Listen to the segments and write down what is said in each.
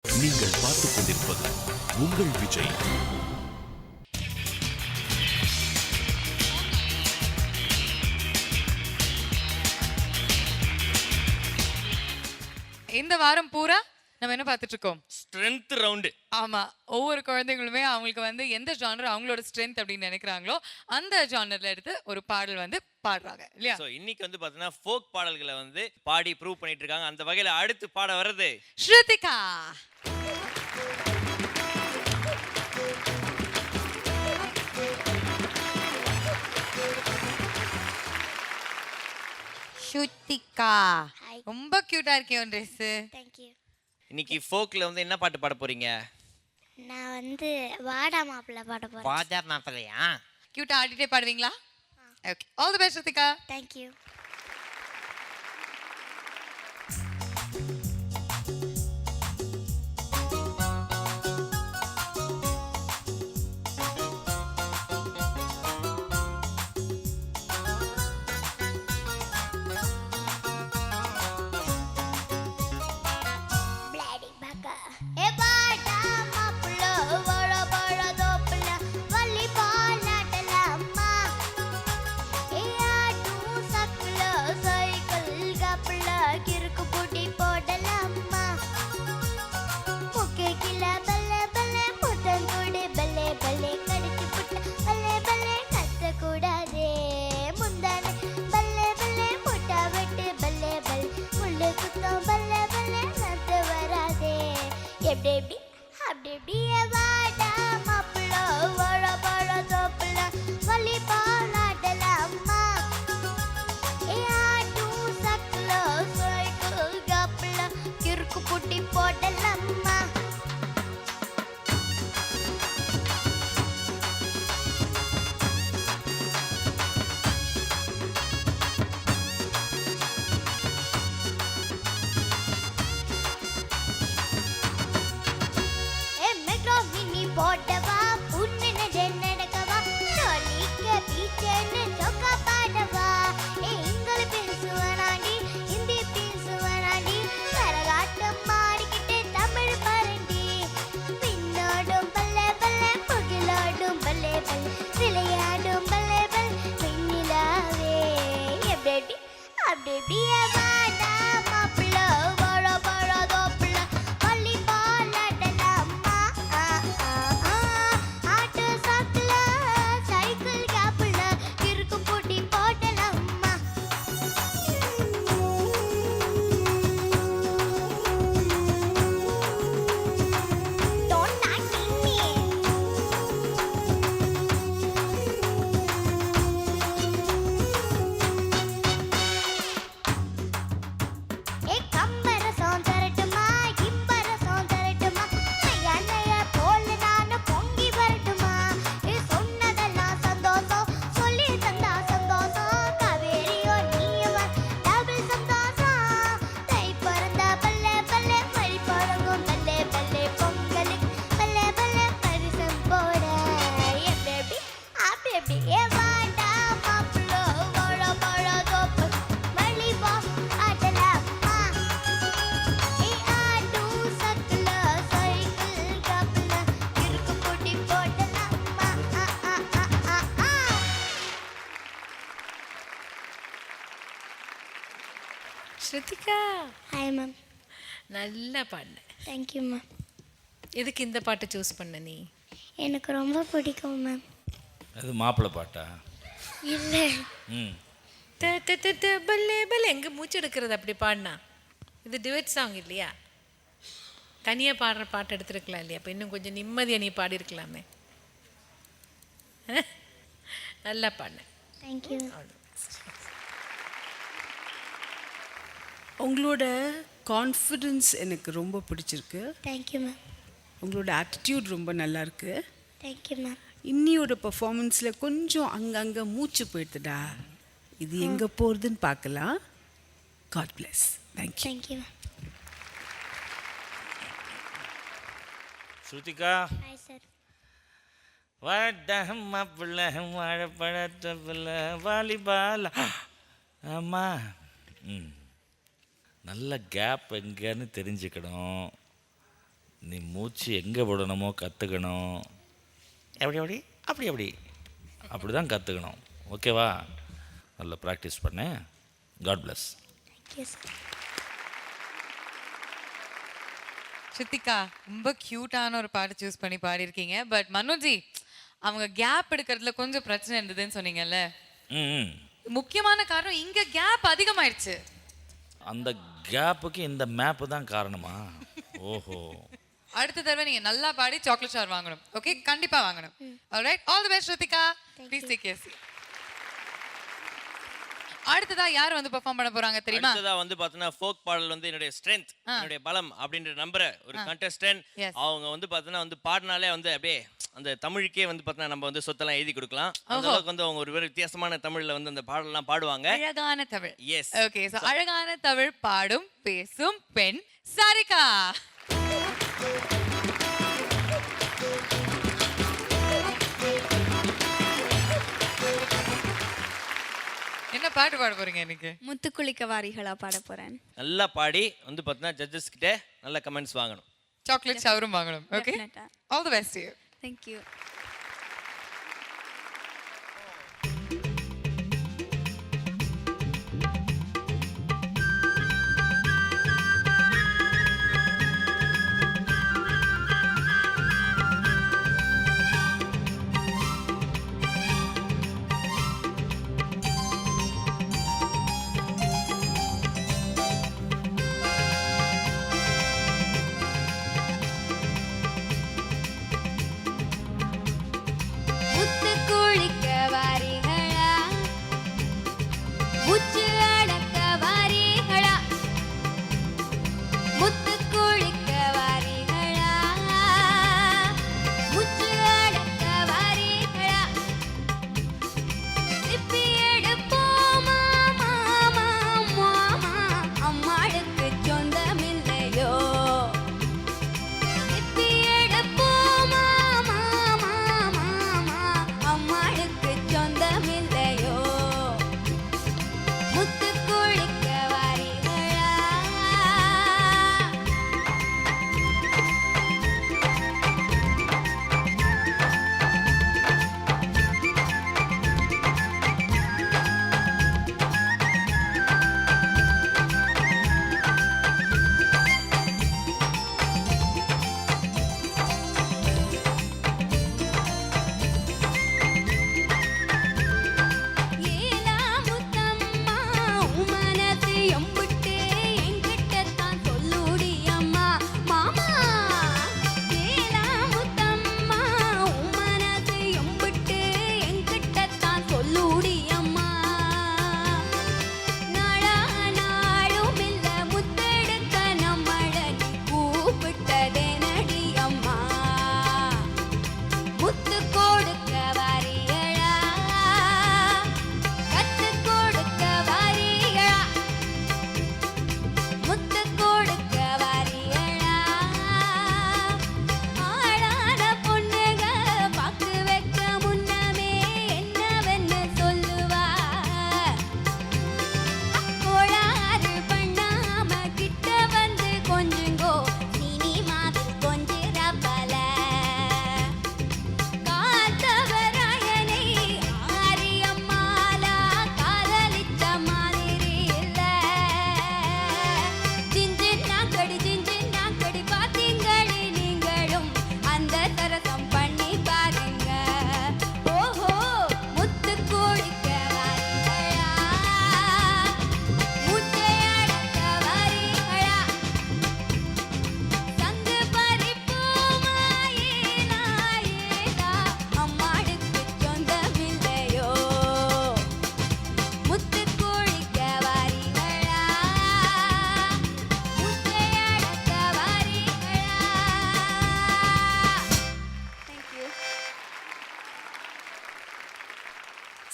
நீங்கள் பார்த்துக் கொண்டிருப்பது உங்கள் விஜய். இந்த வாரம் பூரா நம்ம என்ன பார்த்துட்டு இருக்கோம்? Strength round. ஆமா, ஒவ்வொரு குழந்தைங்களுமே அவங்களுக்கு எந்த ஜானர் அவங்களோட ஸ்ட்ரென்த் அப்படின்னு நினைக்கிறாங்களோ அந்த ஜானர்ல எடுத்து ஒரு பாடல் பாடுறாங்க இல்லையா? சோ இன்னைக்கு பாத்தீங்கன்னா ஃபோக் பாடல்களை பாடி ப்ரூவ் பண்ணிட்டு இருக்காங்க. அந்த வகையில அடுத்து பாட வர்றது ஸ்ருதிகா. ஸ்ருதிகா ரொம்ப கியூட்டா இருக்கே உன் ட்ரெஸ். தேங்க்யூ. இன்னைக்கு ஃபோக்ல என்ன பாட்டு பாட போறீங்க? நான் வாடா மாப்பிள்ளை பாட போறேன். வாடா மாப்பிள்ளையா? கியூட்டா ஆடிட்டே பாடுவீங்களா? Okay, all the best Shruthika. Thank you. Shruthika, hi ma'am. நல்லா பாடின. Thank you ma'am. எதுக்கு இந்த பாட்டை சூஸ் பண்ண நீ? எனக்கு ரொம்ப பிடிக்கும் மேம். அது மாப்பிள்ளை பாட்டா? இல்லை. ம். பல்லே பல்லே எங்கே மூச்சு எடுக்கிறது அப்படி பாடினா? இது டிவெட் சாங் இல்லையா? தனியாக பாடுற பாட்டு எடுத்துருக்கலாம் இல்லையா? அப்போ இன்னும் கொஞ்சம் நிம்மதியாக நீ பாடியிருக்கலாமே. நல்லா பாடின. தேங்க்யூ. உங்களோட கான்ஃபிடென்ஸ் எனக்கு ரொம்ப பிடிச்சிருக்கு. Thank you ma'am. உங்களோட ஆட்டிடியூட் ரொம்ப நல்லா இருக்கு. Thank you ma'am. இன்னியோட பர்ஃபார்மன்ஸில் கொஞ்சம் அங்கங்கே மூச்சு போயிடுதுடா. இது எங்கே போகிறதுன்னு பார்க்கலாம். God bless. Thank you. Thank you ma'am. Shruthika, hi sir. வாடா மாப்பிள்ளை வாழைப்பழத்த பிள்ளை வாலிபால். ஆமாம். ம், நல்ல கேப் எங்கேன்னு தெரிஞ்சுக்கணும். நீ மூச்சு எங்கே விடணுமோ கற்றுக்கணும். எப்படி எப்படி அப்படி அப்படி அப்படி தான் கற்றுக்கணும். ஓகேவா? நல்லா ப்ராக்டிஸ் பண்ணு. God bless. Thank you sir. Shruthika ரொம்ப க்யூட்டான ஒரு பாட்டு சூஸ் பண்ணி பாடியிருக்கீங்க. பட் மனோஜி, அவங்க கேப் எடுக்கிறதுல கொஞ்சம் பிரச்சனை இருந்ததுன்னு சொன்னீங்கல்ல. ம். முக்கியமான காரணம் இங்க கேப் அதிகமாயிடுச்சு. அந்த கேப்புக்கு இந்த மேப்பு தான் காரணமா? ஓஹோ. அடுத்த தடவை நீங்க நல்லா பாடி சாக்லேட் ஷவர் வாங்கணும். ஓகே, கண்டிப்பா வாங்கணும். Alright, all the best Shruthika. Please take care. அடுத்ததா யார் வந்து பெர்ஃபார்ம் பண்ண போறாங்க தெரியுமா? அடுத்ததா வந்து பார்த்தீங்கன்னா ஃபோக் பாடல் வந்து என்னுடைய ஸ்ட்ரென்த், என்னுடைய பலம் அப்படின்ற நம்புற ஒரு கண்டெஸ்டன்ட். அவங்க வந்து பார்த்தீங்கன்னா வந்து பாடினாலே வந்து அப்படியே அந்த தமிழுக்கே வந்து பார்த்தீங்கன்னா நம்ம வந்து சொத்தெல்லாம் எழுதி கொடுக்கலாம். அந்த அளவுக்கு வந்து அவங்க ஒரு வித்தியாசமான தமிழ்ல வந்து அந்த பாடலாம் பாடுவாங்க. அழகான தமிழ். எஸ். ஓகே, சோ அழகான தமிழ் பாடும் பேசும் பெண் சாரிகா. என்ன பாட்டு பாட போறீங்க இன்னைக்கு? முத்துக்குளிக்க வாரிகளா பாட போறேன். நல்லா பாடி வந்து பார்த்தீங்கன்னா ஜட்ஜஸ் கிட்ட நல்ல கமெண்ட்ஸ் வாங்கணும். சாக்லேட் ஷவரும் வாங்கணும். Okay, all the best to you. Thank you.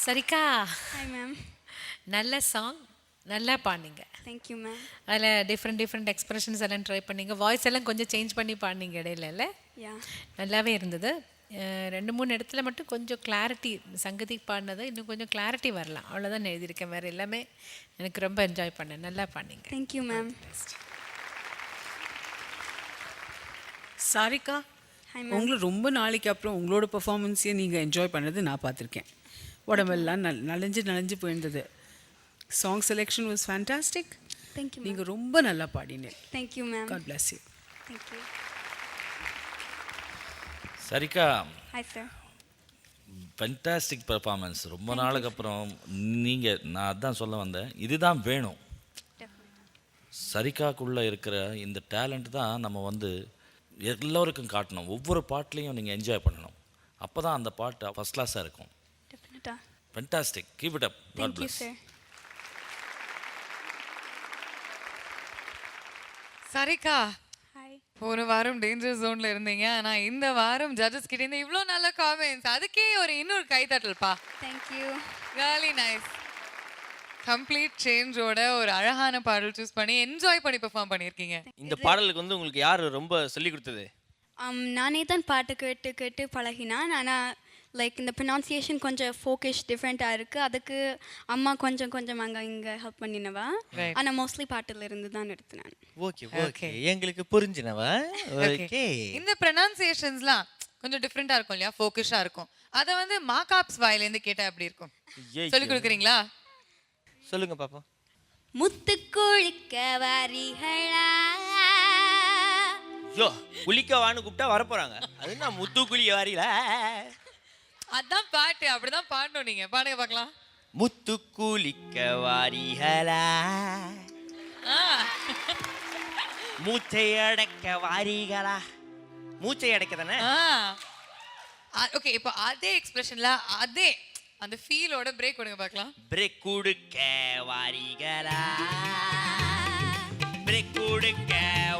Sarika, Hi ma'am. நல்ல சாங், நல்லா பாடினீங்க. Thank you ma'am. அதில் டிஃப்ரெண்ட் எக்ஸ்பிரஷன்ஸ் எல்லாம் ட்ரை பண்ணீங்க. வாய்ஸ் எல்லாம் கொஞ்சம் சேஞ்ச் பண்ணி பாடினீங்க இடையில இல்லை? Yeah. நல்லாவே இருந்தது. 2-3 இடத்துல மட்டும் கொஞ்சம் கிளாரிட்டி, சங்கதி பாடினது இன்னும் கொஞ்சம் கிளாரிட்டி வரலாம், அவ்வளோதான் எழுதியிருக்கேன். வேறு எல்லாமே எனக்கு ரொம்ப என்ஜாய் பண்ணேன். நல்லா பாடினீங்க. Thank you ma'am. Sarika Hi, ma'am. உங்களை ரொம்ப நாளைக்கு அப்புறம் உங்களோட பெர்ஃபார்மன்ஸையே நீங்கள் என்ஜாய் பண்ணது நான் பார்த்துருக்கேன். உடம்பெல்லாம் நனைஞ்சு போயிருந்தது. Song selection was fantastic. Thank you, ma'am. நீங்கள் ரொம்ப நல்லா பாடினேன். Thank you, ma'am. God bless you. Thank you. Sarika, Hi, sir. Fantastic performance. ரொம்ப நாளுக்கு அப்புறம் நீங்கள், நான் அதான் சொல்ல வந்தேன், இதுதான் வேணும். சரிக்காக்குள்ளே இருக்கிற இந்த டேலண்ட் தான் நம்ம வந்து எல்லோருக்கும் காட்டணும். ஒவ்வொரு பாட்லேயும் நீங்கள் என்ஜாய் பண்ணணும். அப்போ தான் அந்த பாட்டு ஃபஸ்ட் கிளாஸாக இருக்கும். Definitely. Fantastic, keep it up. God Thank you, bless. sir. Sarika, Hi. போன வாரம் டேஞ்சர் ஜோன்ல இருந்தீங்க, ஆனா இந்த வாரம் ஜட்ஜஸ் கிட்ட இருந்து இவ்ளோ நல்ல காமெண்ட்ஸ். அதுக்கே இன்னொரு கைத்தட்டல்ப்பா. Thank you. Really nice. Complete சேஞ்சோட ஒரு அழகான பாடல் சூஸ் பண்ணி என்ஜாய் பண்ணி பெர்ஃபார்ம் பண்ணியிருக்கீங்க. இந்த பாடலுக்கு வந்து உங்களுக்கு யார் ரொம்ப சொல்லி கொடுத்தது? நானே தான் பாட்டு கேட்டு கேட்டு பழகினான். ஆனால் லைக் இந்த ப்ரொனவுன்சியேஷன் கொஞ்சம் ஃபோக்கஸ் டிஃப்ரெண்ட்டாக இருக்குது. அதுக்கு அம்மா கொஞ்சம் அங்கே இங்கே ஹெல்ப் பண்ணினவா. Right. ஆனால் மோஸ்ட்லி பாட்டில் இருந்து தான் எடுத்தினான். ஓகே ஓகே, எங்களுக்கு புரிஞ்சினவா? ஓகே. இந்த ப்ரொனவுன்சியேஷன்ஸ்லாம் கொஞ்சம் டிஃப்ரெண்டா இருக்கும் இல்லையா, ஃபோக்கஸா இருக்கும். அத வந்து மாகாப்ஸ் வாயில இருந்து கேட்டா எப்படி இருக்கும்? சொல்லி கொடுக்குறீங்களா? சொல்லுங்க பாப்போம். முத்து குளிக்க வாரிகளா. யோ, குளிக்கவான்னு கூப்பிட்டா வரப்போறாங்க. அது நான் முத்து குளிக்க வாரில. அதான் பாட்டு, அப்படிதான் பாடணும். நீங்க பாடுங்க பார்க்கலாம். முத்து குளிக்க வாரிகளா, மூச்சை அடக்க வாரிகளா. மூச்சை அடக்க தானே? ஓகே, இப்போ அதே எக்ஸ்பிரஷன்ல அதே அந்த ஃபீலோட பிரேக் கொடுங்க பார்க்கலாம். பிரேக் கொடுக்க வாரிகளா, பிரேக் கொடுக்க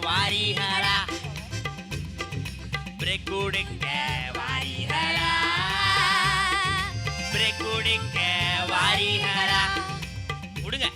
வாரிகளா, பிரேக் கொடுக்க வாரிகளா, பிரேக் கொடுக்க வாரிகளா. விடுங்க.